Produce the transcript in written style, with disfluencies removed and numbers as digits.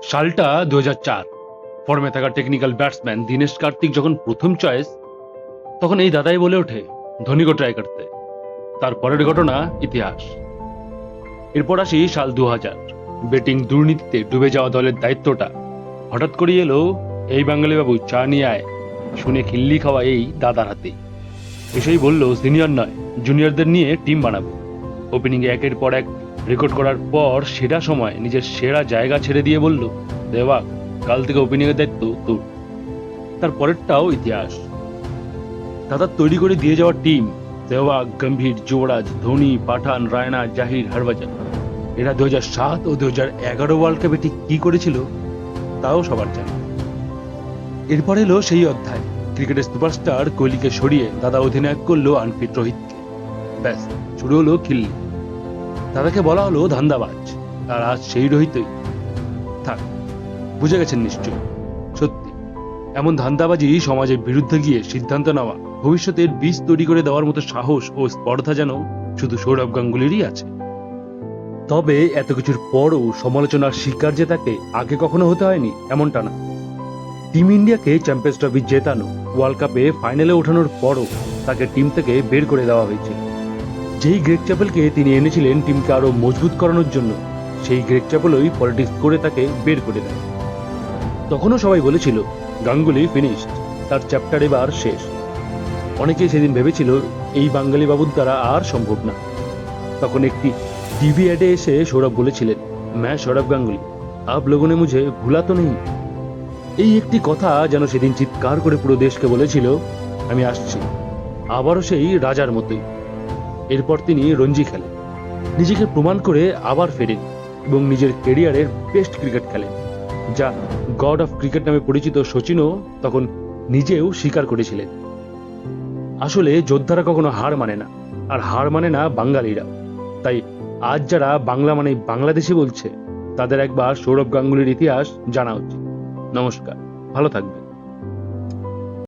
সালটা 2004। ফর্মে থাকা টেকনিক্যাল ব্যাটসম্যান দীনেশ কার্তিক যখন প্রথম চয়েস, তখন এই দাদাই বলে ওঠে ধোনি को ট্রাই করতে। তারপরের ঘটনা ইতিহাস। এরপর আসি সাল 2000। ব্যাটিং দুর্নীতিতে ডুবে যাওয়া দলের দায়িত্বটা হঠাৎ করে এলো এই বাঙালি বাবু চা নিয়ে আয় শুনে খিল্লি খাওয়া এই দাদার হাতে। এসেই বলল সিনিয়র নয়, জুনিয়রদের নিয়ে টিম বানাবো। ওপেনিং এ একের পর এক রেকর্ড করার পর সেরা সময় নিজের সেরা জায়গা ছেড়ে দিয়ে বলল, দেওয়াক কাল থেকে ওপেনিং এর দায়িত্ব তোর। তার পরেরটাও ইতিহাস। দাদা তৈরি করে দিয়ে যাওয়া টিম, সেহবাগ, গম্ভীর, যুবরাজ, ধোনি, পাঠান, রায়না, জাহির, হরভজন, এরা 2007 ও 2011 ওয়ার্ল্ড কাপে ঠিক কি করেছিল তাও সবার জানা। এরপর এলো সেই অধ্যায়, ক্রিকেটের সুপারস্টার কোহলিকে সরিয়ে দাদা অধিনায়ক করলো আনফিট রোহিতকে। ব্যাস শুরু হলো খিল্লি। দাদাকে বলা হলো ধান্দাবাজ, আর আজ সেই রোহিতই। থাক, বুঝে গেছেন নিশ্চয়। সত্যি এমন ধান্দাবাজি সমাজের বিরুদ্ধে গিয়ে সিদ্ধান্ত নেওয়া, ভবিষ্যতের বীজ তৈরি করে দেওয়ার মতো সাহস ও স্পর্ধা যেন শুধু সৌরভ গাঙ্গুলিরই আছে। তবে এত কিছুর পরও সমালোচনার শিকার যে তাকে আগে কখনো হতে হয়নি এমনটা না। টিম ইন্ডিয়াকে চ্যাম্পিয়ন্স ট্রফি জেতানো, ওয়ার্ল্ড কাপে ফাইনালে ওঠানোর পরও তাকে টিম থেকে বের করে দেওয়া হয়েছিল। যেই গ্রেগ চ্যাপেলকে তিনি এনেছিলেন টিমকে আরো মজবুত করানোর জন্য, সেই গ্রেগ চ্যাপেলই পলিটিক্স করে তাকে বের করে দেয়। তখনও সবাই বলেছিল গাঙ্গুলি ফিনিশড, তার চ্যাপ্টার এবার শেষ। অনেকেই সেদিন ভেবেছিল এই বাঙালি বাবুর দ্বারা আর সম্ভব না। তখন একটি টিভি অ্যাডে এসে সৌরভ বলেছিলেন, मैं সৌরভ গাঙ্গুলি, আপ লোগোं ने मुझे भूला तो नहीं। এই একটি কথা যেন সেদিন চিৎকার করে পুরো দেশকে বলেছিল, আমি আসছি আবারও সেই রাজার মতোই। এরপর তিনি রঞ্জি খেলেন, নিজেকে প্রমাণ করে আবার ফেরেন এবং নিজের ক্যারিয়ারের বেস্ট ক্রিকেট খেলেন, যা গড অফ ক্রিকেট নামে পরিচিত সচিনও তখন নিজেও স্বীকার করেছিলেন। আসলে যোদ্ধারা কখনো হার মানে না, আর হার মানে না বাঙালিরা। তাই আজ যারা বাংলা মানে বাংলাদেশি বলছে, তাদের একবার সৌরভ গাঙ্গুলির ইতিহাস জানা উচিত। নমস্কার, ভালো থাকবেন।